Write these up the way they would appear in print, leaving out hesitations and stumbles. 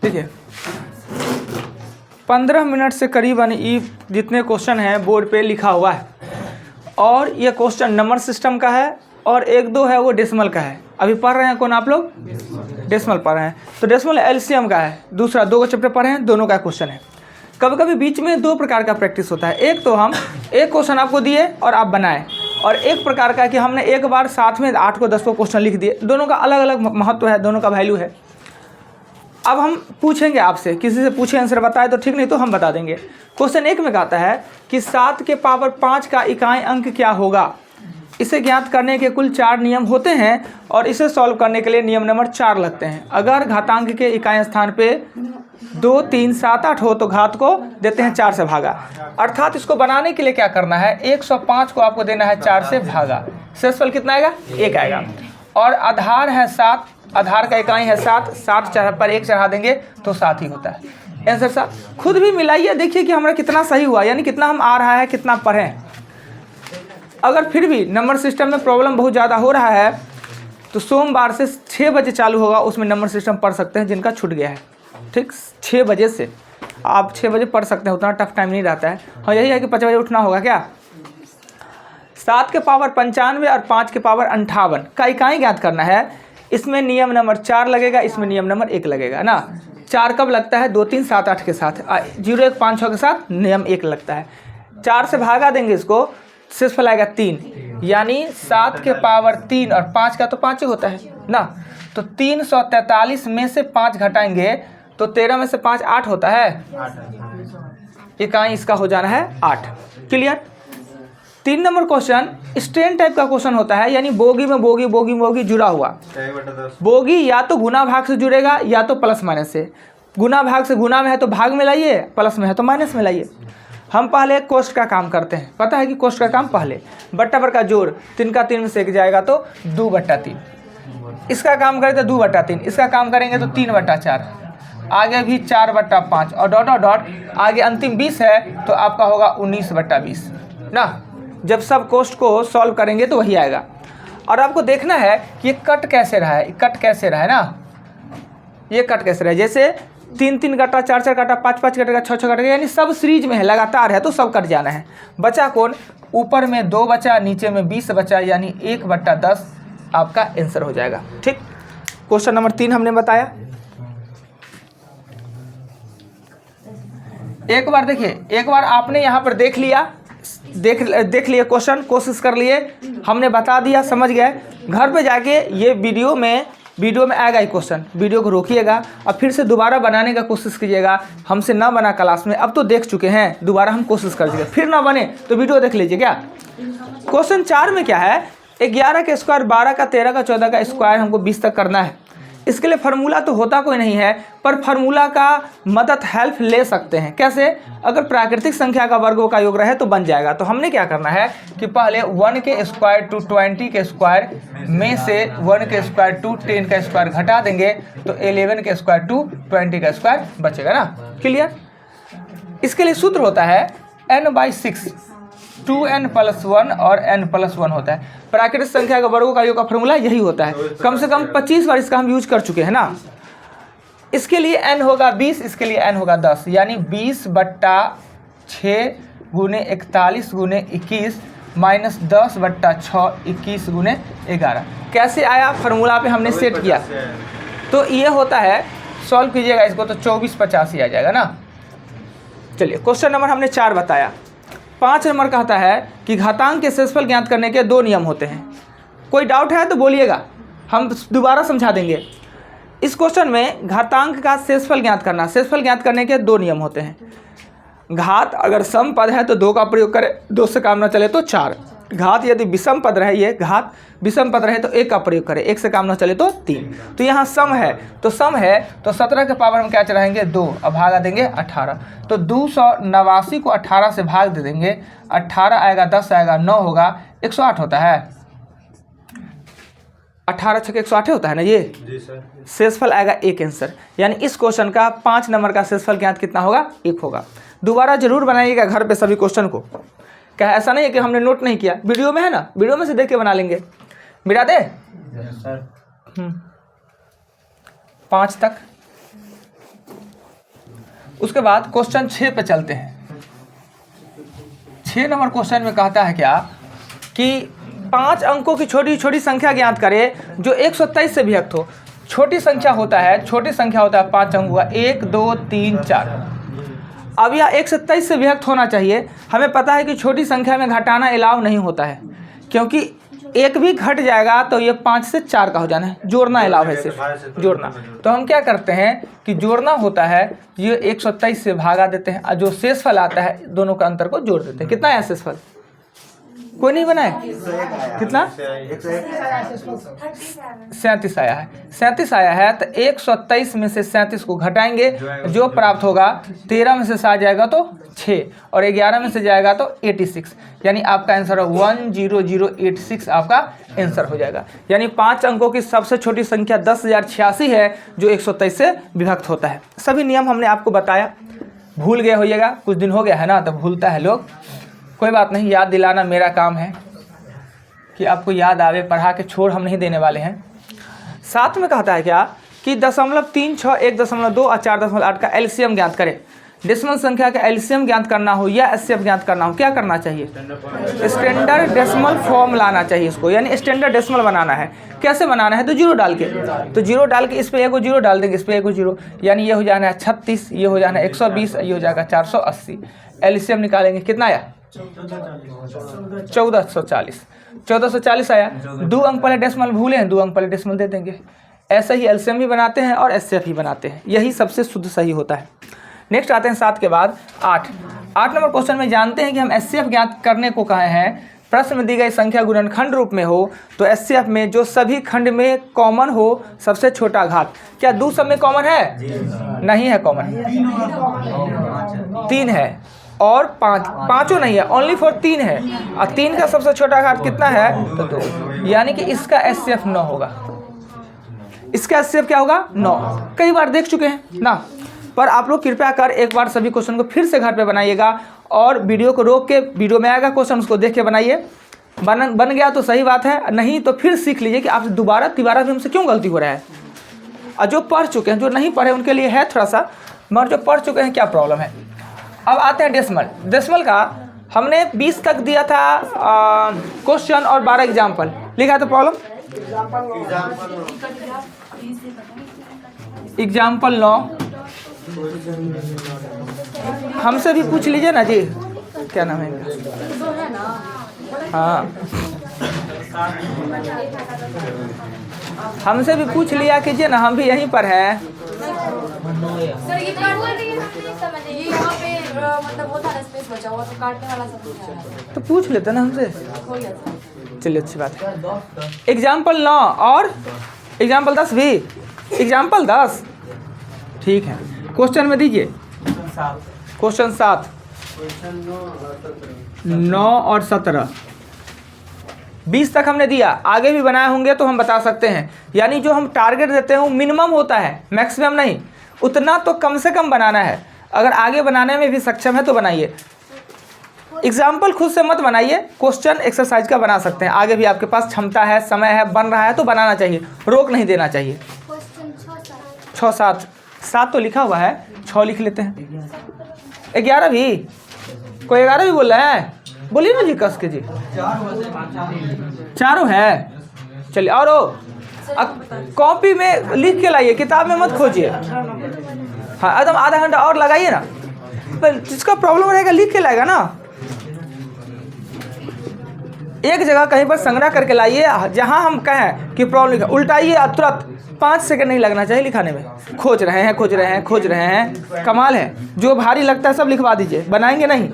देखिए 15 मिनट से करीबन ये जितने क्वेश्चन हैं बोर्ड पे लिखा हुआ है, और ये क्वेश्चन नंबर सिस्टम का है और एक दो है वो डेसिमल का है। अभी पढ़ रहे हैं कौन आप लोग? डेसिमल पढ़ रहे हैं, तो डेसिमल एलसीएम का है। दूसरा 2 चैप्टर पढ़े हैं, दोनों का क्वेश्चन है। कभी कभी बीच में 2 प्रकार का प्रैक्टिस होता है। एक तो हम एक क्वेश्चन आपको दिए और आप बनाएं, और एक प्रकार का कि हमने एक बार साथ में 8 को 10 को क्वेश्चन लिख दिए। दोनों का अलग अलग महत्व है, दोनों का वैल्यू है। अब हम पूछेंगे आपसे, किसी से पूछे आंसर बताए तो ठीक, नहीं तो हम बता देंगे। क्वेश्चन 1 में कहता है कि 7 के पावर 5 का इकाई अंक क्या होगा। इसे ज्ञात करने के कुल 4 नियम होते हैं और इसे सॉल्व करने के लिए नियम नंबर 4 लगते हैं। अगर घातांक के इकाई स्थान पे 2, 3, 7, 8 हो तो घात को देते हैं 4 से भागा। अर्थात इसको बनाने के लिए क्या करना है, 105 को आपको देना है 4 से भागा। शेषफल कितना आएगा? 1 आएगा। और आधार है 7, आधार का इकाई है 7, 7 पर 1 चढ़ा देंगे तो 7 ही होता है आंसर। 7 खुद भी मिलाइए, देखिए कि हमारा कितना सही हुआ, यानी कितना हम आ रहा है, कितना पढ़ें। अगर फिर भी नंबर सिस्टम में प्रॉब्लम बहुत ज़्यादा हो रहा है तो सोमवार से 6 बजे चालू होगा, उसमें नंबर सिस्टम पढ़ सकते हैं जिनका छूट गया है। ठीक, 6 बजे से आप 6 बजे पढ़ सकते हैं, उतना टफ टाइम नहीं रहता है। हाँ, यही है कि 5 बजे उठना होगा। क्या 7 के पावर 95 और 5 के पावर 58 का इकाई ज्ञात करना है। इसमें नियम नंबर 4 लगेगा, इसमें नियम नंबर 1 लगेगा ना। 4 कब लगता है? 2, 3, 7, 8 के साथ, 0, 1, 5, 6 के साथ नियम 1 लगता है। 4 से भागा देंगे इसको, शेषफल आएगा 3, यानी 7 के पावर 3 और 5 का तो 5 ही होता है ना। तो 343 में से 5 घटाएंगे तो 13 में से 5 8 होता है। इकाई इसका हो जाना है 8। Clear? 3 number question strain type का क्वेश्चन होता है, यानी बोगी में बोगी बोगी में बोगी जुड़ा हुआ। बोगी या तो गुना भाग से जुड़ेगा या तो प्लस माइनस से। गुना भाग से गुना में है तो भाग में लाइए, प्लस में है तो माइनस में लाइए। हम पहले कोष्ठ का काम करते हैं, पता है कि कोष्ठ का काम पहले बट्टा पर का जोड़ 3 का 3 में से 1 जाएगा तो 2/3। इसका काम करें तो 2/3, इसका काम करेंगे तो 3/4, आगे भी 4/5 और डॉट डॉट डॉट आगे अंतिम 20 है तो आपका होगा 19/20 ना। जब सब कोष्ठ को सॉल्व करेंगे तो वही आएगा। और आपको देखना है कि ये कट कैसे रहा है, कट कैसे रहा है ना, ये कट कैसे रहा है। जैसे 3-3 कटा, 4-4 कटा, 5-5 कटेगा, 6-6 कटेगा, यानी सब सीरीज में है, लगातार है तो सब कट जाना है। बचा कौन? ऊपर में 2 बचा, नीचे में 20 बचा, यानी 1/10 आपका आंसर हो जाएगा। ठीक, क्वेश्चन नंबर 3 हमने बताया। एक बार देखिए, एक बार आपने यहाँ पर देख लिया, देख लिए क्वेश्चन, कोशिश कर लिए, हमने बता दिया, समझ गए। घर पे जाके ये वीडियो में आएगा ही क्वेश्चन, वीडियो को रोकिएगा और फिर से दोबारा बनाने का कोशिश कीजिएगा। हमसे ना बना क्लास में, अब तो देख चुके हैं, दोबारा हम कोशिश कर लीजिएगा, फिर ना बने तो वीडियो देख लीजिए। क्या क्वेश्चन 4 में क्या है? 11 का स्क्वायर, 12 का, 13 का, 14 का स्क्वायर हमको 20 तक करना है। इसके लिए फार्मूला तो होता कोई नहीं है, पर फार्मूला का मदद हेल्प ले सकते हैं। कैसे? अगर प्राकृतिक संख्या का वर्गों का योग रहे तो बन जाएगा। तो हमने क्या करना है कि पहले 1 के स्क्वायर टू 20 के स्क्वायर में से 1 के स्क्वायर टू 10 का स्क्वायर घटा देंगे तो 11 के स्क्वायर टू 20 का स्क्वायर बचेगा ना। क्लियर? इसके लिए सूत्र होता है n/6, 2n + 1 और n+1 होता है। प्राकृतिक संख्या का वर्गों का योग का फॉर्मूला यही होता है। कम से कम 25 बार इसका हम यूज कर चुके हैं ना। इसके लिए n होगा 20, इसके लिए n होगा 10, यानी 20/6 गुने 41 गुने 21 माइनस 10/6 21 गुने 11। कैसे आया? फार्मूला पे हमने सेट किया तो ये होता है। सॉल्व कीजिएगा इसको तो 24/85 आ जाएगा ना। चलिए, क्वेश्चन नंबर हमने 4 बताया। 5 नंबर कहता है कि घातांक के शेषफल ज्ञात करने के 2 नियम होते हैं। कोई डाउट है तो बोलिएगा, हम दोबारा समझा देंगे। इस क्वेश्चन में घातांक का शेषफल ज्ञात करना, शेषफल ज्ञात करने के 2 नियम होते हैं। घात अगर सम पद है तो 2 का प्रयोग करें, 2 से काम न चले तो 4। घात यदि विषम पद रहे, ये घात विषम पद रहे तो 1 का प्रयोग करें, 1 से काम न चले तो 3। तो यहाँ सम है तो 17 के पावर हम क्या चढ़ाएंगे? 2, अब भागा देंगे 18। तो 289 को 18 से भाग दे देंगे, 18 आएगा, 10 आएगा, 9 होगा, 108 होता है। 18 × 6 108 होता है ना ये। शेषफल आएगा 1 आंसर, यानी इस क्वेश्चन का 5 नंबर का शेषफल ज्ञात कितना होगा? 1 होगा। दोबारा जरूर बनाइएगा घर पे सभी क्वेश्चन को। क्या ऐसा नहीं है कि हमने नोट नहीं किया, वीडियो में है ना, वीडियो में से देख के बना लेंगे। मिटा दे 5 तक उसके बाद क्वेश्चन 6 पे चलते हैं। 6 नंबर क्वेश्चन में कहता है क्या कि 5 अंकों की छोटी छोटी संख्या ज्ञात करें जो 127 से विभक्त हो। छोटी संख्या होता है 5 अंकों का 1 2 3 4। अब यह 127 से विभक्त होना चाहिए। हमें पता है कि छोटी संख्या में घटाना अलाउ नहीं होता है, क्योंकि एक भी घट जाएगा तो ये 5 से 4 का हो जाना है। जोड़ना अलाउ है, सिर्फ जोड़ना। तो हम क्या करते हैं कि जोड़ना होता है, ये 127 से भागा देते हैं और जो शेषफल आता है दोनों का अंतर को जोड़ देते हैं। कितना है शेषफल? कोई नहीं बनाए? कितना? 37 आया है। 37 आया है तो 127 में से 37 को घटाएंगे, जो प्राप्त होगा 13 में से 7 जाएगा तो 6 और 11 में से जाएगा तो 86। यानी आपका आंसर 10086 आपका आंसर हो जाएगा। यानी 5 अंकों की सबसे छोटी संख्या 10,086 है जो 127 से विभक्त होता है। सभी नियम हमने आपको बताया, भूल गए होइएगा, कुछ दिन हो गया है ना तो भूलता है लोग, कोई बात नहीं, याद दिलाना मेरा काम है कि आपको याद आवे। पढ़ा के छोड़ हम नहीं देने वाले हैं। साथ में कहता है क्या कि 0.36, 1.2 और 4.8 का एलसीएम ज्ञात करें। डेसिमल संख्या का एलसीएम ज्ञात करना हो या एचसीएफ ज्ञात करना हो, क्या करना चाहिए? स्टैंडर्ड डेसिमल फॉर्म लाना चाहिए इसको, यानी स्टैंडर्ड डेसिमल बनाना है। कैसे बनाना है? तो 0 डाल के, तो 0 डाल के इस पे 1 0 डाल देंगे, इस पे 1 0, यानी ये हो जाना है 36, ये हो जाना है 120, ये हो जाएगा 480। एलसीएम निकालेंगे, कितना आया? 1440 आया। 2 अंक पहले डेसिमल भूले हैं, 2 अंक पहले डेसिमल दे देंगे। ऐसे ही एलसीएम भी बनाते हैं और एचसीएफ ही बनाते हैं, यही सबसे शुद्ध सही होता है। नेक्स्ट आते हैं 7 के बाद 8 नंबर क्वेश्चन में जानते हैं कि हम एचसीएफ ज्ञात करने को कहे हैं। प्रश्न में दी गई संख्या गुणनखंड रूप में हो तो एचसीएफ में जो सभी खंड में कॉमन हो सबसे छोटा घात। क्या 2 सब में कॉमन है? नहीं है कॉमन, 3 है और 5, पाँचों नहीं है, ओनली फॉर 3 है। और 3 का सबसे छोटा घात कितना है? तो 2, यानी कि इसका एचसीएफ 9 होगा। इसका एचसीएफ क्या होगा? 9। कई बार देख चुके हैं ना, पर आप लोग कृपया कर एक बार सभी क्वेश्चन को फिर से घर पे बनाइएगा और वीडियो को रोक के, वीडियो में आएगा क्वेश्चन, उसको देख के बनाइए। बन गया तो सही बात है, नहीं तो फिर सीख लीजिए कि आप दोबारा भी हमसे क्यों गलती हो रहा है। और जो पढ़ चुके हैं, जो नहीं पढ़े उनके लिए है थोड़ा सा, मगर जो पढ़ चुके हैं क्या प्रॉब्लम है। अब आते हैं डेसिमल। डेसिमल का हमने 20 तक दिया था क्वेश्चन और 12 एग्जाम्पल लिखा था। प्रॉब्लम एग्जाम्पल 9 हमसे भी पूछ लीजिए ना जी, क्या नाम है इनका? हाँ, हमसे भी पूछ लिया कीजिए ना, हम भी यहीं पर हैं। सर ये यहाँ पे मतलब वो था ना, स्पेस बचा हुआ तो काटने वाला सब कुछ है, तो पूछ लेते ना हमसे। हो गया सर। चलिए अच्छी बात है। एग्जाम्पल 9 और एग्जाम्पल 10 भी, एग्जाम्पल 10 ठीक है। क्वेश्चन में दीजिए क्वेश्चन 7, 9 और 17, 20 तक हमने दिया, आगे भी बनाए होंगे तो हम बता सकते हैं। यानी जो हम टारगेट देते हैं वो मिनिमम होता है, मैक्सिमम नहीं। उतना तो कम से कम बनाना है। अगर आगे बनाने में भी सक्षम है तो बनाइए। एग्जाम्पल खुद से मत बनाइए, क्वेश्चन एक्सरसाइज का बना सकते हैं। आगे भी आपके पास क्षमता है, समय है, बन रहा है तो बनाना चाहिए, रोक नहीं देना चाहिए। 6 7 तो लिखा हुआ है, 6 लिख लेते हैं। 11 भी, कोई 11 भी बोल रहा है? बोलिए ना जी कस के जी। 4 है। चलिए और कॉपी में लिख के लाइए, किताब में मत खोजिए। हाँ एकदम आधा घंटा और लगाइए ना, पर जिसका प्रॉब्लम रहेगा लिख के लाएगा ना। एक जगह कहीं पर संग्रह करके लाइए, जहां हम कहें कि प्रॉब्लम लिखा, उल्टाइए तुरंत। 5 सेकंड नहीं लगना चाहिए लिखाने में। खोज रहे हैं, कमाल है। जो भारी लगता है सब लिखवा दीजिए, बनाएंगे नहीं।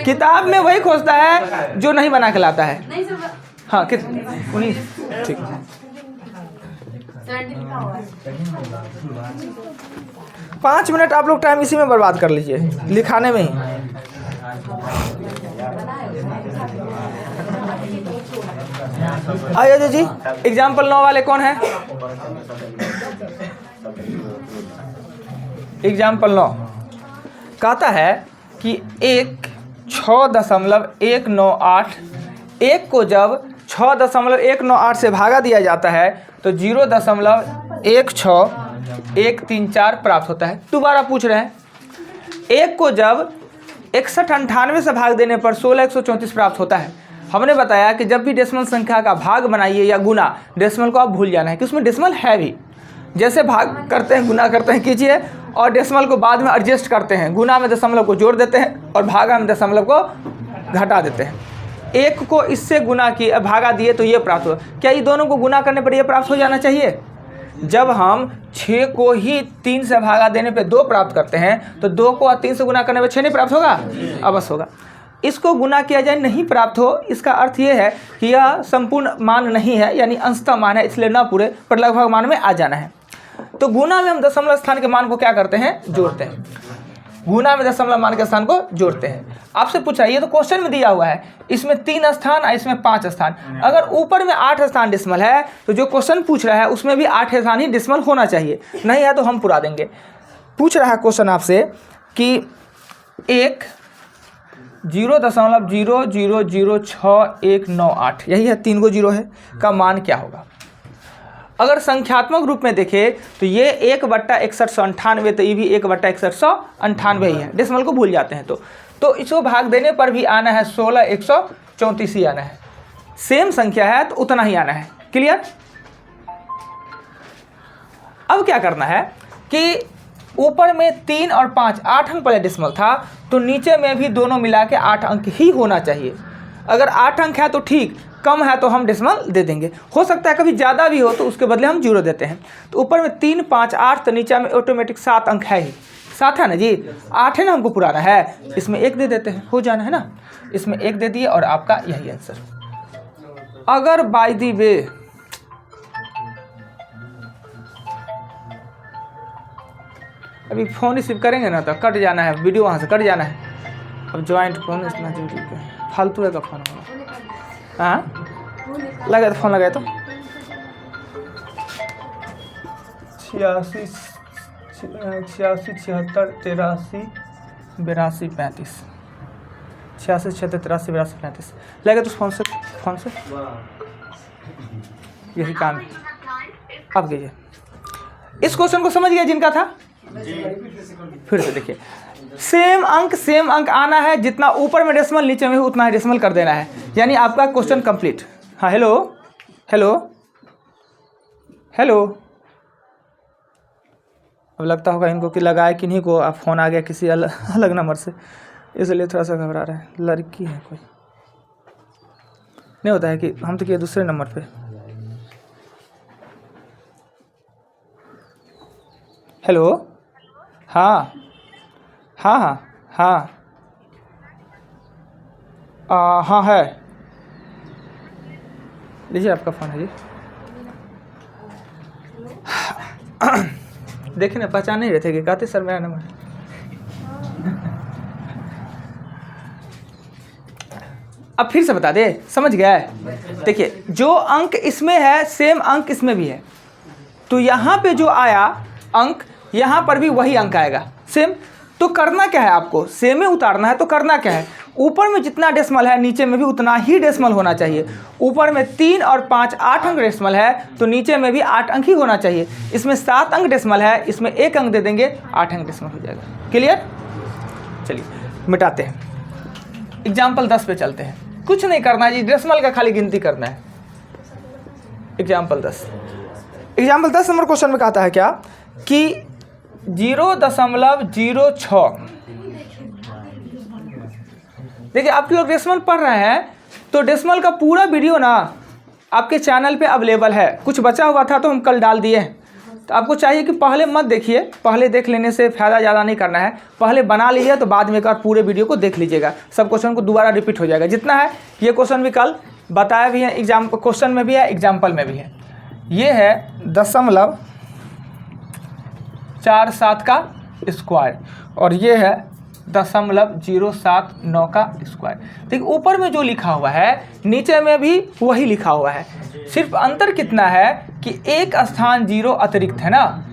किताब में वही खोजता है जो नहीं बना के लाता है। हाँ कितने 19 ठीक। 5 मिनट आप लोग टाइम इसी में बर्बाद कर लीजिए, लिखाने में ही। आइए जी, एग्जाम्पल 9 वाले कौन है? एग्जाम्पल 9 कहता है कि 6.198 1 को जब 6.198 से भागा दिया जाता है तो 0.16134 प्राप्त होता है। दोबारा पूछ रहे हैं 1 को जब 6198 से भाग देने पर 16134 प्राप्त होता है। हमने बताया कि जब भी डेसिमल संख्या का भाग बनाइए या गुना, डेसिमल को आप भूल जाना है कि उसमें डेसिमल है भी। जैसे भाग करते हैं, गुना करते हैं कीजिए, और डेसिमल को बाद में एडजस्ट करते हैं, गुना में दशमलव को जोड़ देते हैं और भागा में दशमलव को घटा देते हैं। 1 को इससे गुना किए, भागा दिए तो ये प्राप्त हुआ। क्या ये दोनों को गुना करने पर ये प्राप्त हो जाना चाहिए? जब हम 6 को ही 3 से भागा देने पे 2 प्राप्त करते हैं तो 2 को 3 से गुना करने पर 6 नहीं प्राप्त होगा? अवश्य होगा। इसको गुना किया जाए नहीं प्राप्त हो, इसका अर्थ ये है कि यह संपूर्ण मान नहीं है, यानी अंशतः मान है, इसलिए न पूरे पर लगभग मान में आ जाना है। तो गुना में हम दशमलव स्थान के मान को क्या करते हैं? जोड़ते हैं। गुना में दशमलव मान के स्थान को जोड़ते हैं। आपसे पूछा, ये तो क्वेश्चन में दिया हुआ है, इसमें 3 स्थान और इसमें 5 स्थान। अगर ऊपर में 8 स्थान डेसिमल है तो जो क्वेश्चन पूछ रहा है उसमें भी 8 स्थान ही डेसिमल होना चाहिए, नहीं है तो हम पुरा देंगे। पूछ रहा है क्वेश्चन आपसे कि 0.000698, यही है, 3 गो 0 है, का मान क्या होगा? अगर संख्यात्मक रूप में देखें तो ये 1/6198, तो ये भी 1/6198 ही है, डेसिमल को भूल जाते हैं तो इसको भाग देने पर भी आना है 16134 ही आना है। सेम संख्या है तो उतना ही आना है। क्लियर? अब क्या करना है कि ऊपर में 3 और 5 8 अंक पहले डेसिमल था, तो नीचे में भी दोनों मिला के 8 अंक ही होना चाहिए। अगर 8 अंक है तो ठीक, कम है तो हम डेसिमल दे देंगे। हो सकता है कभी ज़्यादा भी हो तो उसके बदले हम 0 देते हैं। तो ऊपर में 3 5 8, तो नीचे में ऑटोमेटिक 7 अंक है ही। 7 है ना जी, 8 है ना, हमको पुराना है, इसमें 1 दे देते हैं, हो जाना है ना। इसमें 1 दे दिए और आपका यही आंसर। अगर बाय दी वे अभी फ़ोन रिसीव करेंगे ना तो कट जाना है, वीडियो वहाँ से कट जाना है। अब ज्वाइंट फ़ोन इतना जरूरी है, फालतू का फ़ोन होगा। हाँ लगा तो फ़ोन लगाए तो 86 76 76 83 82 35 86 76 83 82 35 लगा तो फ़ोन से यही काम है। अब कीजिए, इस क्वेश्चन को समझ गया जिनका था? फिर से देखिए, सेम अंक आना है, जितना ऊपर में डेसिमल नीचे में उतना ही डेसिमल कर देना है, यानी आपका क्वेश्चन कंप्लीट। हाँ हेलो हेलो हेलो, अब लगता होगा इनको कि लगाए किन्हीं को, आप फ़ोन आ गया किसी अलग नंबर से, इसलिए थोड़ा सा घबरा रहा है। लड़की है कोई, नहीं होता है कि हम तो किए दूसरे नंबर पे। हेलो, हाँ हाँ हाँ हाँ हाँ है, लीजिए आपका फ़ोन है जी। देखिए ना, पहचान नहीं रहे थे कि कहते सर मेरा नंबर। अब फिर से बता दे, समझ गया है? देखिए, जो अंक इसमें है सेम अंक इसमें भी है, तो यहाँ पे जो आया अंक यहाँ पर भी वही अंक आएगा सेम। तो करना क्या है आपको? सेम में उतारना है। तो करना क्या है, ऊपर में जितना डेसिमल है नीचे में भी उतना ही डेसिमल होना चाहिए। ऊपर में 3 और 5 8 अंक डेसिमल है तो नीचे में भी 8 अंक ही होना चाहिए। इसमें 7 अंक डेसिमल है, इसमें 1 अंक दे देंगे, 8 अंक डेसिमल हो जाएगा। क्लियर? चलिए मिटाते हैं, एग्जाम्पल 10 पे चलते हैं। कुछ नहीं करना है जी, डेसिमल का खाली गिनती करना है। एग्जाम्पल 10 नंबर क्वेश्चन में कहता है क्या कि 0.06। देखिए, आप लोग डेसिमल पढ़ रहे हैं तो डेसिमल का पूरा वीडियो ना आपके चैनल पे अवेलेबल है। कुछ बचा हुआ था तो हम कल डाल दिए हैं। तो आपको चाहिए कि पहले मत देखिए, पहले देख लेने से फ़ायदा ज़्यादा नहीं करना है। पहले बना लीजिए तो बाद में एक बार पूरे वीडियो को देख लीजिएगा, सब क्वेश्चन को दोबारा रिपीट हो जाएगा। जितना है ये क्वेश्चन भी कल बताया भी है, एग्जाम क्वेश्चन में भी है, एग्जाम्पल में भी है। ये है 0.47 का स्क्वायर और ये है 0.079 का स्क्वायर। देखिए, ऊपर में जो लिखा हुआ है नीचे में भी वही लिखा हुआ है, सिर्फ अंतर कितना है कि एक स्थान 0 अतिरिक्त है ना।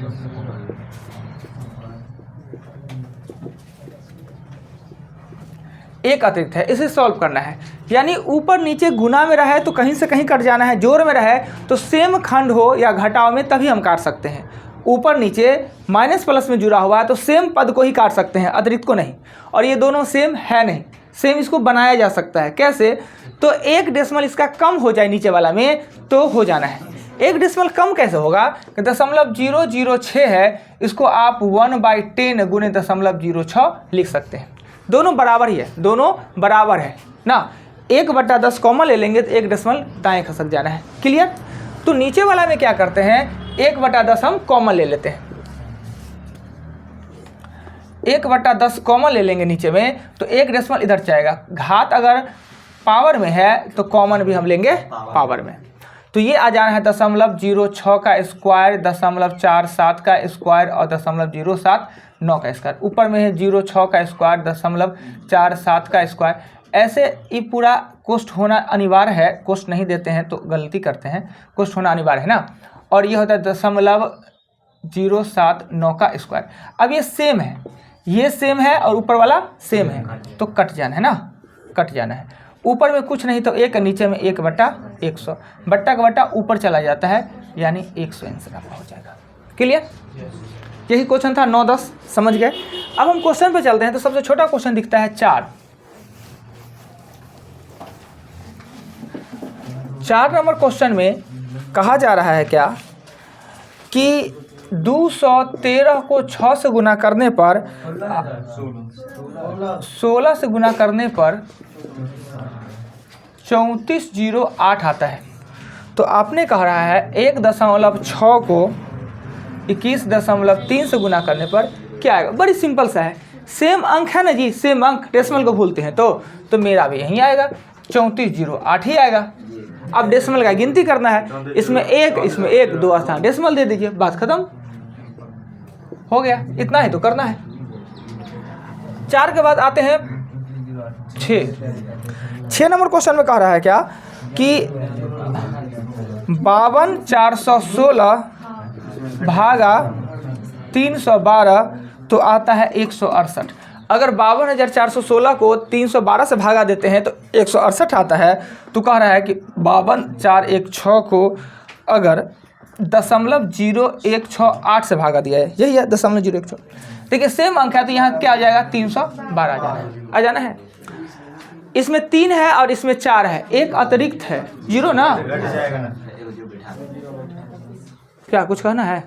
एक अतिरिक्त है, इसे सॉल्व करना है। यानी ऊपर नीचे गुना में रहे तो कहीं से कहीं कट जाना है, जोड़ में रहे तो सेम खंड हो या घटाव में तभी हम काट सकते हैं। ऊपर नीचे माइनस प्लस में जुड़ा हुआ है तो सेम पद को ही काट सकते हैं, अतिरिक्त को नहीं। और ये दोनों सेम है नहीं, सेम इसको बनाया जा सकता है। कैसे? तो एक डेसिमल इसका कम हो जाए नीचे वाला में तो हो जाना है। एक डेसिमल कम कैसे होगा कि 0.006 है, इसको आप 1/10 गुने 0.06 लिख सकते हैं। दोनों बराबर ही है, दोनों बराबर है ना। 1/10 कॉमन ले लेंगे तो एक डेसिमल दाएं खसक जाना है। क्लियर? तो नीचे वाला में क्या करते हैं, 1/10 हम कॉमन ले लेते हैं। 1/10 कॉमन ले लेंगे नीचे में तो एक डेसिमल इधर जाएगा। घात अगर पावर में है तो कॉमन भी हम लेंगे पावर में। तो ये आ जाना है 0.06 का स्क्वायर, 0.47 का स्क्वायर और 0.079 का स्क्वायर। ऊपर में है 0.6 का स्क्वायर, 0.47 का स्क्वायर। ऐसे ये पूरा कोष्ठ होना अनिवार्य है। कोष्ठ नहीं देते हैं तो गलती करते हैं, कोष्ठ होना अनिवार्य है ना। और ये होता है 0.079 का स्क्वायर। अब ये सेम है, ये सेम है और ऊपर वाला सेम है तो कट जाना है ना, कट जाना है। ऊपर में कुछ नहीं तो 1, नीचे में 1/100, बट्टा का बट्टा ऊपर चला जाता है, यानी 100 आंसर आपका हो जाएगा। क्लियर? यही क्वेश्चन था 9-10, समझ गए। अब हम क्वेश्चन पे चलते हैं। तो सबसे छोटा क्वेश्चन दिखता है 4 नंबर क्वेश्चन में कहा जा रहा है क्या कि 213 को 6 से गुना करने पर 16 से गुना करने पर 3408 आता है। तो आपने कहा रहा है 1.6 को 21.3 से गुना करने पर क्या आएगा। बड़ी सिंपल सा है, सेम अंक है ना जी, सेम अंक, डेसिमल को भूलते हैं तो मेरा भी यही आएगा, 3408 ही आएगा। अब डेसिमल का गिनती करना है, इसमें 1 2 स्थान डेसिमल दे दीजिए, बात खत्म हो गया। इतना ही तो करना है। 4 के बाद आते हैं 6 नंबर क्वेश्चन में कह रहा है क्या कि 52,416 भागा 312 तो आता है 168। अगर 52,416 को 312 से भागा देते हैं तो 168 आता है। तो कह रहा है कि 52,416 को अगर 0.0168 से भागा दिया है, यही है 0.0168। देखिए सेम अंक है तो यहाँ क्या आ जाएगा, 312 आ जाना है। इसमें 3 है और इसमें 4 है, एक अतिरिक्त है 0 ना। क्या कुछ कहना है?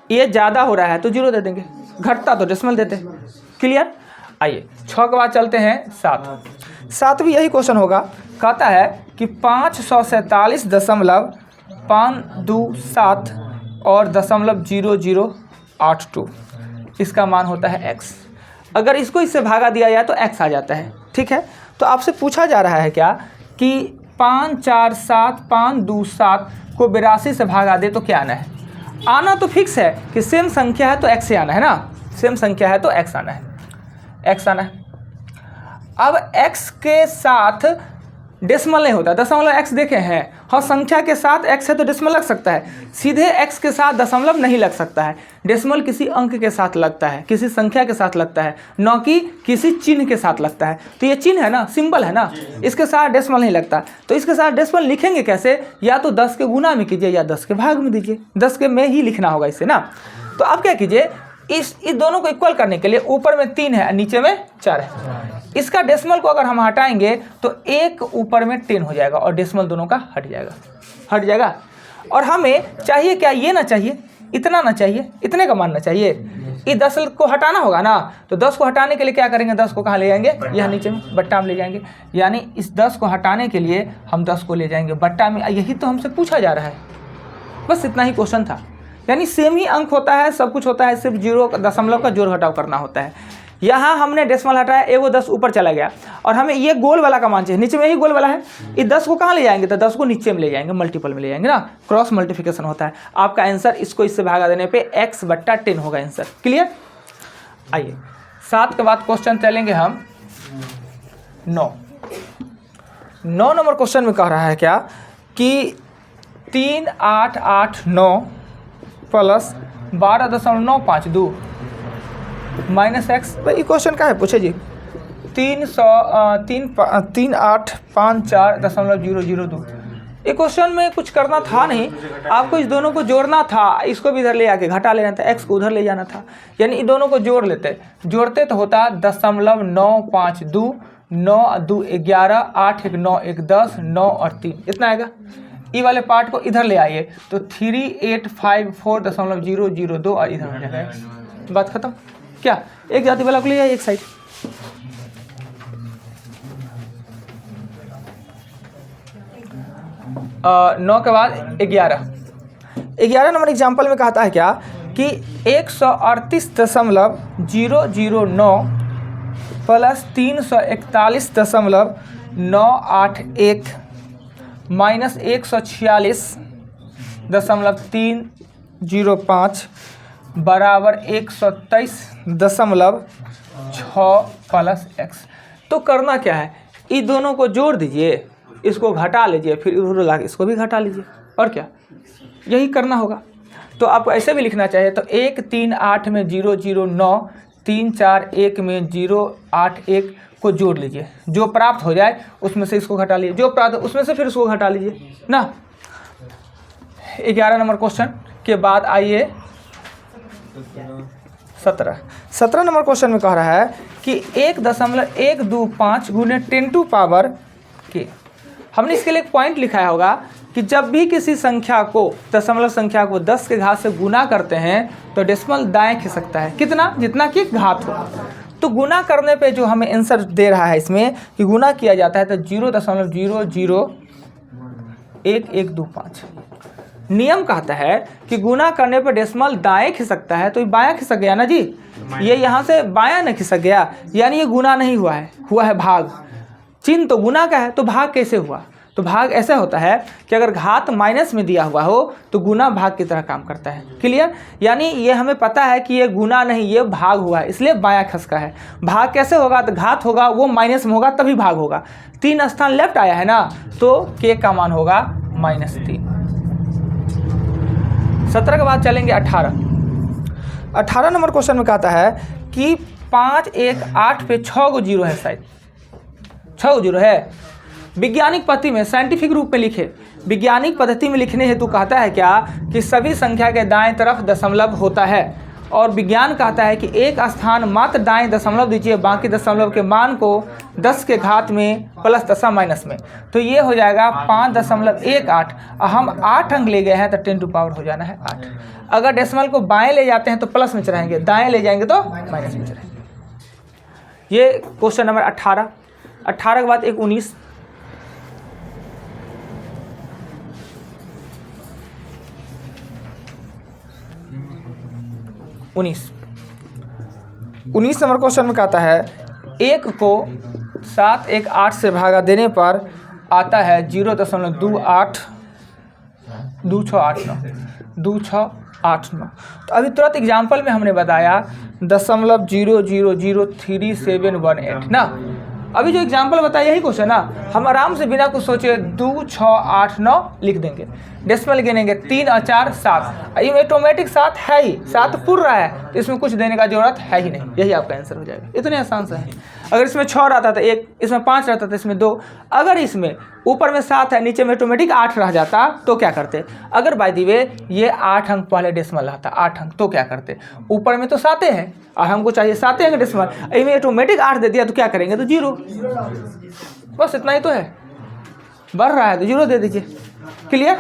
ये ज़्यादा हो रहा है तो 0 दे देंगे, घटता तो डेसिमल देते। क्लियर? आइए 6 के बाद चलते हैं 7 भी यही क्वेश्चन होगा। कहता है कि 547.527 और 0.0082 इसका मान होता है x। अगर इसको इससे भागा दिया जाए तो x आ जाता है। ठीक है, तो आपसे पूछा जा रहा है क्या कि 547.527 को 82 से भागा दे तो क्या आना है। आना तो फिक्स है कि सेम संख्या है तो x से आना है ना, सेम संख्या है तो x आना है, x आना है। अब x के साथ डेसिमल नहीं होता, दशमलव x देखे हैं। हाँ, संख्या के साथ x है तो डेसिमल लग सकता है, सीधे x के साथ दशमलव नहीं लग सकता है। डेसिमल किसी अंक के साथ लगता है, किसी संख्या के साथ लगता है, न कि किसी चिन्ह के साथ लगता है। तो ये चिन्ह है ना, सिंबल है ना, इसके साथ डेसिमल नहीं लगता। तो इसके साथ डेसिमल लिखेंगे कैसे? या तो 10 के गुना में कीजिए या 10 के भाग में दीजिए, 10 के में ही लिखना होगा इसे ना। तो आप क्या कीजिए, इस दोनों को इक्वल करने के लिए ऊपर में 3 है नीचे में 4 है, इसका डेसिमल को अगर हम हटाएंगे तो एक ऊपर में 10 हो जाएगा और डेसिमल दोनों का हट जाएगा। और हमें चाहिए क्या, ये ना चाहिए, इतना ना चाहिए, इतने का मानना चाहिए। ये 10 को हटाना होगा ना, तो 10 को हटाने के लिए क्या करेंगे, 10 को कहाँ ले जाएंगे, यहाँ नीचे में बट्टा में ले जाएंगे। यानी इस 10 को हटाने के लिए हम 10 को ले जाएंगे बट्टा में। यही तो हमसे पूछा जा रहा है, बस इतना ही क्वेश्चन था। यानी सेम ही अंक होता है, सब कुछ होता है, सिर्फ 0 दशमलव का जोड़ घटाव करना होता है। यहाँ हमने डेसिमल हटाया, एगो 10 ऊपर चला गया और हमें ये गोल वाला का मान चाहिए, नीचे में ही गोल वाला है। ये 10 को कहाँ ले जाएंगे, तो 10 को नीचे में ले जाएंगे, मल्टीपल में ले जाएंगे ना, क्रॉस मल्टीप्लिकेशन होता है। आपका आंसर इसको इससे भागा देने पे x/10 होगा आंसर। क्लियर? आइए 7 के बाद क्वेश्चन चलेंगे हम 9 नंबर क्वेश्चन में कह रहा है क्या कि 3889 प्लस 12.952 माइनस एक्स। भाई क्वेश्चन का है, पूछे जी। 3854.002 ये क्वेश्चन में कुछ करना था नहीं, आपको इस दोनों को जोड़ना था, इसको भी इधर ले आके घटा लेना था, x को उधर ले जाना था, यानी इन दोनों को जोड़ लेते, जोड़ते तो होता 0.952, 9 2 11, 8 1 9 1 10, 9 और 3 इतना आएगा। ई वाले पार्ट को इधर ले आइए तो 3854.002 और इधर हो जाएगा। बात खत्म। क्या एक जाति वाला को ले आइए एक साइड। 9 के बाद 11 नंबर एग्जाम्पल में कहता है क्या कि 138.009 प्लस 341.981 माइनस 146.305 बराबर 123.6 प्लस x। तो करना क्या है, इन दोनों को जोड़ दीजिए, इसको घटा लीजिए, फिर इधर ला के इसको भी घटा लीजिए, और क्या यही करना होगा। तो आपको ऐसे भी लिखना चाहिए, तो 138 में 009, 341 में 081 को जोड़ लीजिए, जो प्राप्त हो जाए उसमें से इसको घटा लीजिए, जो प्राप्त उसमें से फिर उसको घटा लीजिए ना। 11 नंबर क्वेश्चन के बाद आइए 17 नंबर क्वेश्चन में कह रहा है कि 1.125 गुने 10 टू पावर के। हमने इसके लिए एक पॉइंट लिखा होगा कि जब भी किसी संख्या को, दशमलव संख्या को 10 के घात से गुना करते हैं तो डेसिमल दाएं खिसकता है, कितना, जितना कि घात हो। तो गुना करने पे जो हमें आंसर दे रहा है इसमें कि गुना किया जाता है तो 0.00125। नियम कहता है कि गुना करने पर डेसिमल दाएं खिसकता है, तो ये बायां खिसक गया ना जी, ये यहाँ से बायां न खिसक गया, यानी ये गुना नहीं हुआ है, हुआ है भाग। चिन्ह तो गुना का है, तो भाग कैसे हुआ? तो भाग ऐसा होता है कि अगर घात माइनस में दिया हुआ हो तो गुना भाग की तरह काम करता है। क्लियर? यानी ये हमें पता है कि ये गुना नहीं, ये भाग हुआ है, इसलिए बायां खसका है। भाग कैसे होगा? तो घात होगा वो माइनस में होगा तभी भाग होगा। 3 स्थान लेफ्ट आया है ना, तो के का मान होगा -3। 17 के बाद चलेंगे 18 नंबर क्वेश्चन में कहता है कि 5 1 8 पे 6 गो जीरो है, शायद 6 गो जीरो है। वैज्ञानिक पद्धति में, साइंटिफिक रूप में लिखे, वैज्ञानिक पद्धति में लिखने हेतु कहता है क्या कि सभी संख्या के दाएं तरफ दशमलव होता है, और विज्ञान कहता है कि एक स्थान मात्र दाएं दशमलव दीजिए, बाकी दशमलव के मान को 10 के घात में प्लस दशा माइनस में, तो ये हो जाएगा 5.18। हम 8 अंक ले गए हैं तो 10 टू पावर हो जाना है 8। अगर डेसिमल को बाएं ले जाते हैं तो प्लस में चढ़ाएंगे, दाएं ले जाएंगे तो माइनस में चढ़ाएंगे। ये क्वेश्चन नंबर 18 के बाद एक 19। 19 नंबर क्वेश्चन में कहता है 1 को 7 1 8 से भागा देने पर आता है 0.2689। तो अभी तुरंत एग्जाम्पल में हमने बताया 0.000378 ना। अभी जो एग्जाम्पल बताया यही क्वेश्चन ना, हम आराम से बिना कुछ सोचे 2689 लिख देंगे। डेसिमल गिनेंगे 3 और 4 7, ये ऑटोमेटिक 7 है ही, 7 पूर्ण रहा है तो इसमें कुछ देने का जरूरत है ही नहीं, यही आपका आंसर हो जाएगा। इतने आसान से है। अगर इसमें 6 रहता था 1, इसमें 5 रहता था इसमें 2, अगर इसमें ऊपर में 7 है नीचे में ऑटोमेटिक 8 रह जाता तो क्या करते? अगर बाय द वे ये 8 अंक पहले डेसिमल रहता 8 अंक तो क्या करते? ऊपर में तो 7 है और हमको चाहिए 7 अंक डेसिमल, इसमें ऑटोमेटिक 8 दे दिया तो क्या करेंगे? तो 0। बस इतना ही तो है, बढ़ रहा है तो 0 दे दीजिए। क्लियर?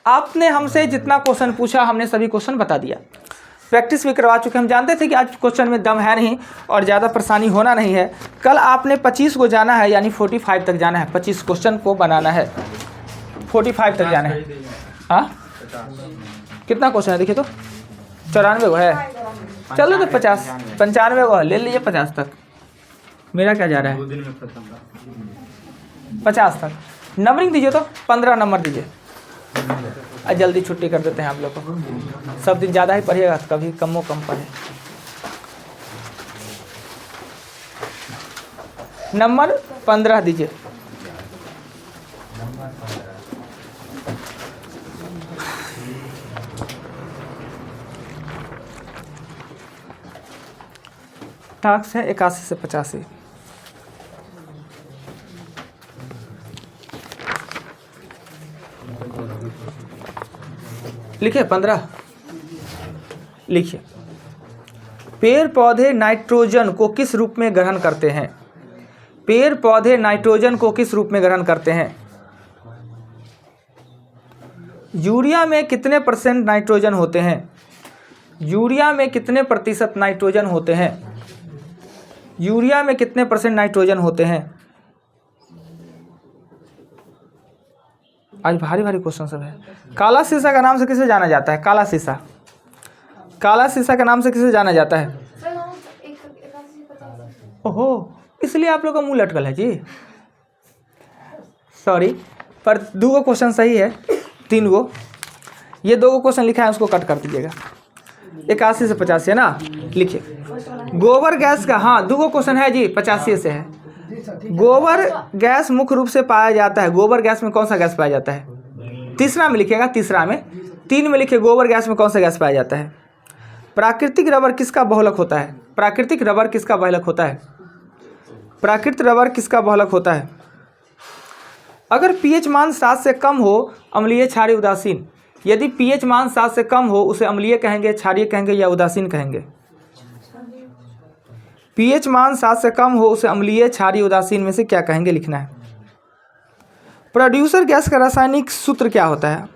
आपने हमसे जितना क्वेश्चन पूछा हमने सभी क्वेश्चन बता दिया, प्रैक्टिस भी करवा चुके। हम जानते थे कि आज क्वेश्चन में दम है नहीं और ज़्यादा परेशानी होना नहीं है। कल आपने 25 को जाना है, यानी 45 तक जाना है, 25 क्वेश्चन को बनाना है, 45 तक जाना है। हाँ कितना क्वेश्चन है देखिए तो 94 को है, चलो तो 50 95 को ले लीजिए 50 तक। मेरा क्या जा रहा है 50 तक। नंबरिंग दीजिए तो 15 नंबर दीजिए, जल्दी छुट्टी कर देते हैं आप लोग को। सब दिन ज़्यादा ही पढ़िएगा, कभी कमो कम पढ़े। नंबर 15 दीजिए। टास्क है 81 से 85। लिखिए 15 लिखिए। पेड़ पौधे नाइट्रोजन को किस रूप में ग्रहण करते हैं? पेड़ पौधे नाइट्रोजन को किस रूप में ग्रहण करते हैं? यूरिया में कितने % नाइट्रोजन होते हैं? यूरिया में कितने प्रतिशत नाइट्रोजन होते हैं? यूरिया में कितने % नाइट्रोजन होते हैं? आज भारी भारी क्वेश्चन सब है। काला शीशा का नाम से किसे जाना जाता है? काला शीशा, काला शीशा के नाम से किसे जाना जाता है? ओहो, इसलिए आप लोग का मुंह लटकल है जी। सॉरी, पर 2 क्वेश्चन सही है, 3 गो। ये 2 क्वेश्चन लिखा है, उसको कट कर दीजिएगा। 81 से 85 है ना, लिखिए। गोबर गैस का, हाँ 2 क्वेश्चन है जी, 85 से है। गोबर गैस मुख्य रूप से पाया जाता है। गोबर गैस में कौन सा गैस पाया जाता है? तीसरा में लिखिएगा, तीसरा में। 3 में लिखिए गोबर गैस में कौन सा गैस पाया जाता है? प्राकृतिक रबर किसका बहुलक होता है? प्राकृतिक रबर किसका बहुलक होता है? प्राकृतिक रबर किसका बहुलक होता है? अगर pH मान 7 से कम हो, अम्लीय, क्षारीय, उदासीन। यदि pH मान 7 से कम हो, उसे अम्लीय कहेंगे, क्षारीय कहेंगे या उदासीन कहेंगे? pH मान 7 से कम हो, उसे अम्लीय, क्षारीय, उदासीन में से क्या कहेंगे, लिखना है। प्रोड्यूसर गैस का रासायनिक सूत्र क्या होता है?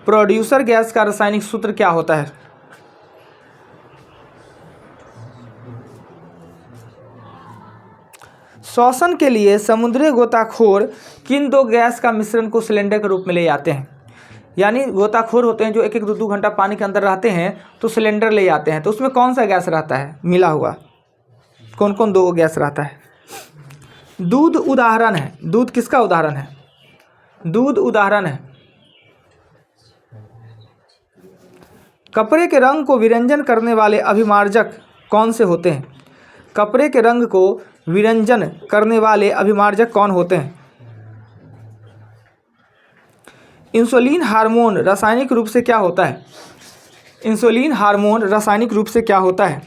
प्रोड्यूसर गैस का रासायनिक सूत्र क्या होता है? श्वसन के लिए समुद्री गोताखोर किन 2 गैस का मिश्रण को सिलेंडर के रूप में ले जाते हैं? यानी गोताखोर होते हैं जो 1-1, 2-2 घंटा पानी के अंदर रहते हैं, तो सिलेंडर ले जाते हैं, तो उसमें कौन सा गैस रहता है मिला हुआ? कौन कौन 2 गैस रहता है? दूध उदाहरण है। दूध किसका उदाहरण है? दूध उदाहरण है। कपड़े के रंग को विरंजन करने वाले अभिमार्जक कौन से होते हैं? कपड़े के रंग को विरंजन करने वाले अभिमार्जक कौन होते हैं? इंसुलिन हार्मोन रासायनिक रूप से क्या होता है? इंसुलिन हार्मोन रासायनिक रूप से क्या होता है?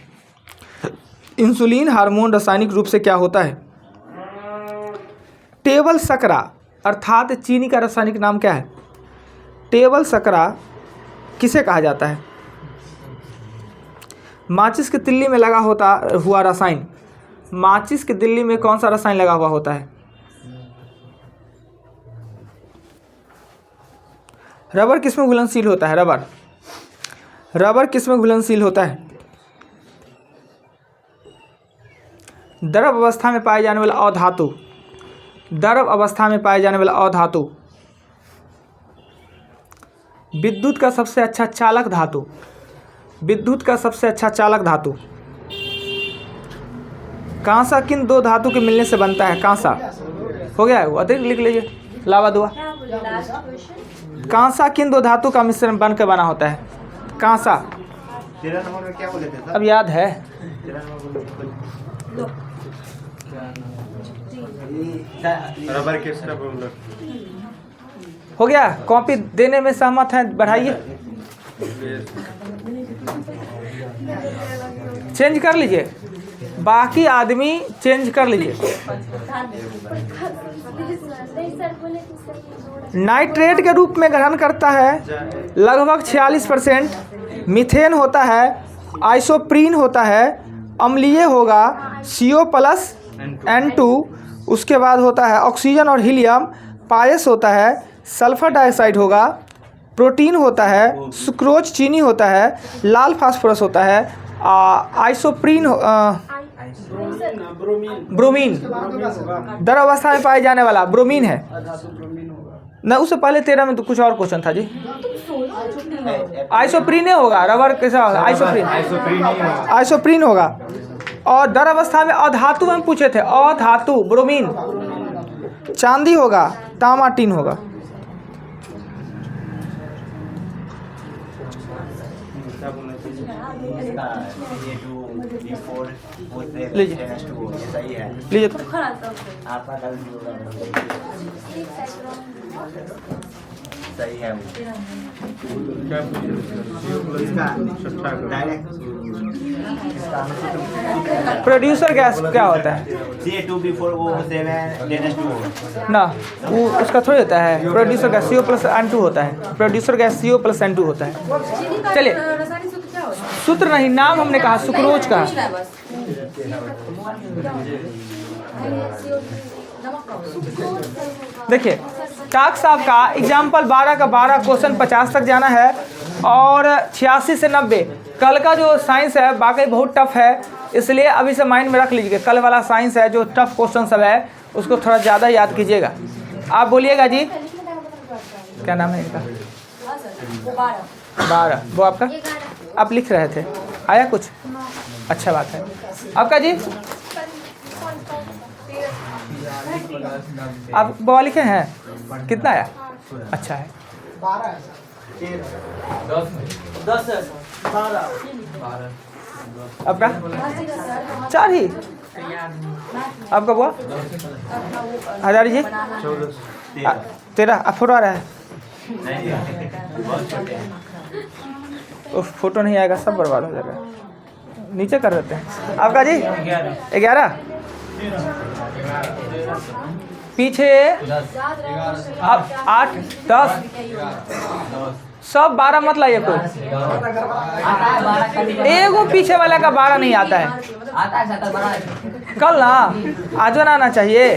इंसुलिन हार्मोन रासायनिक रूप से क्या होता है? टेबल शकरा अर्थात चीनी का रासायनिक नाम क्या है? टेबल शकरा किसे कहा जाता है? माचिस के तिल्ली में लगा हुआ रसायन। माचिस के तिल्ली में कौन सा रसायन लगा हुआ होता है? रबर किसमें घुलनशील होता है? रबर किसमें घुलनशील होता है? द्रव अवस्था में पाए जाने वाला अधातु। द्रव अवस्था में पाए जाने वाला अधातु। विद्युत का सबसे अच्छा चालक धातु। विद्युत का सबसे अच्छा चालक धातु। कांसा किन 2 धातु के मिलने से बनता है? कांसा हो गया है वो, अतिरिक्त लिख लीजिए, लावा दुआ। कांसा किन 2 धातु का मिश्रण बनकर बना होता है? कांसा। अब याद है? रबर किसका बहुलक? हो गया? कॉपी देने में सहमत हैं? बढ़ाइए, चेंज कर लीजिए, बाकी आदमी चेंज कर लीजिए। नाइट्रेट के रूप में ग्रहण करता है लगभग 46%। मीथेन होता है, आइसोप्रीन होता है, अम्लीय होगा CO+N2, उसके बाद होता है ऑक्सीजन और हीलियम, पायस होता है, सल्फर डाइऑक्साइड होगा, प्रोटीन होता है, सुक्रोज चीनी होता है, लाल फास्फोरस होता है, आइसोप्रीन ब्रोमीन द्रव अवस्था में पाए जाने वाला ब्रोमीन है ना। उससे पहले 13 में तो कुछ और क्वेश्चन था जी। आइसोप्रीन होगा, रबर कैसा होगा? आइसोप्रीन होगा। और द्रव अवस्था में अधातु हम पूछे थे, अधातु ब्रोमीन, चांदी होगा, तांबा टीन होगा। लीजिए लीजिए तो। सही है वो। क्या इसका डायरेक्ट प्रोड्यूसर गैस क्या होता है CH2B4O7 ना, वो उसका थोड़ी होता है। प्रोड्यूसर गैस CO+N2 होता है। प्रोड्यूसर गैस CO+N2 होता है। चीनी का चलिए। रासायनिक सूत्र क्या होता है? सूत्र नहीं, नाम हमने कहा सुक्रोज का। मीठा है बस। नमक का होता है। देखिए टास्क साहब का एग्जाम्पल 12 का 12 क्वेश्चन 50 तक जाना है और 86 से 90। कल का जो साइंस है वाकई बहुत टफ है, इसलिए अभी से माइंड में रख लीजिए। कल वाला साइंस है जो टफ क्वेश्चन सब है उसको थोड़ा ज़्यादा याद कीजिएगा। आप बोलिएगा जी क्या नाम है इनका? हाँ सर, वो 12। 12 वो आपका आप लिख रहे थे, आया कुछ? अच्छा बात है। आपका जी आप बवा लिखे हैं, कितना आया? अच्छा है। 10 आपका 4 ही। आपका बुआ हजार जी 13 आप फोटो आ रहा है? उफ, फोटो नहीं आएगा सब बर्बाद हो जाएगा। नीचे कर देते हैं। आपका जी 11 पीछे अब 8 10 सब 12 मत लाइए कोई। एगो पीछे वाला का 12 नहीं आता है। कल ना आज ना आना चाहिए।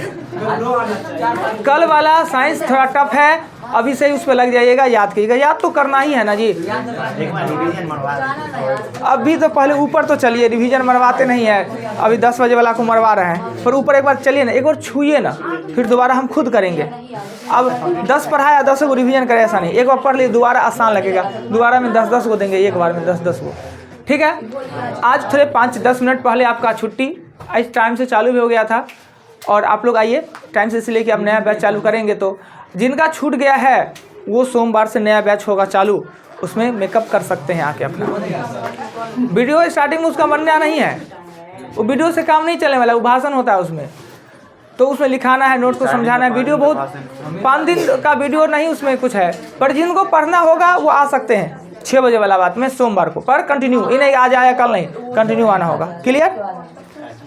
कल वाला साइंस थोड़ा टफ है, अभी से ही उस पर लग जाइएगा, याद कीजिएगा। याद तो करना ही है ना जी। अभी तो पहले ऊपर तो चलिए, रिवीजन मरवाते नहीं है। अभी 10 बजे वाला को मरवा रहे हैं, पर ऊपर एक बार चलिए ना, एक बार छूइए ना, फिर दोबारा हम खुद करेंगे। अब 10 पढ़ाया 10 को रिवीजन करे ऐसा नहीं। एक बार पढ़ लिए दोबारा आसान लगेगा, दोबारा में 10-10 को देंगे, एक बार में 10-10 को। ठीक है। आज थोड़े 5-10 मिनट पहले आपका छुट्टी आज टाइम से चालू भी हो गया था और आप लोग आइए टाइम से, इसलिए कि अब नया बैच चालू करेंगे। तो जिनका छूट गया है वो सोमवार से नया बैच होगा चालू, उसमें मेकअप कर सकते हैं आके अपना। वीडियो स्टार्टिंग में उसका बनना नहीं है, वो वीडियो से काम नहीं चलने वाला, वो भाषण होता है उसमें। तो उसमें लिखाना है, नोट को समझाना है। वीडियो बहुत 5 दिन का वीडियो नहीं उसमें कुछ है, पर जिनको पढ़ना होगा वो आ सकते हैं 6 बजे वाला बात में सोमवार को। पर कंटिन्यू, ये नहीं आज आया कल नहीं, कंटिन्यू आना होगा। क्लियर?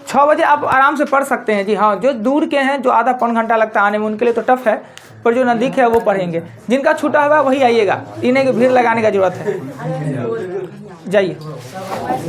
6 बजे आप आराम से पढ़ सकते हैं जी। हाँ, जो दूर के हैं, जो आधा पौन घंटा लगता है आने में, उनके लिए तो टफ है, पर जो नज़दीक है वो पढ़ेंगे। जिनका छूटा हुआ वही आइएगा, इन्हें की भीड़ लगाने का जरूरत है। जाइए।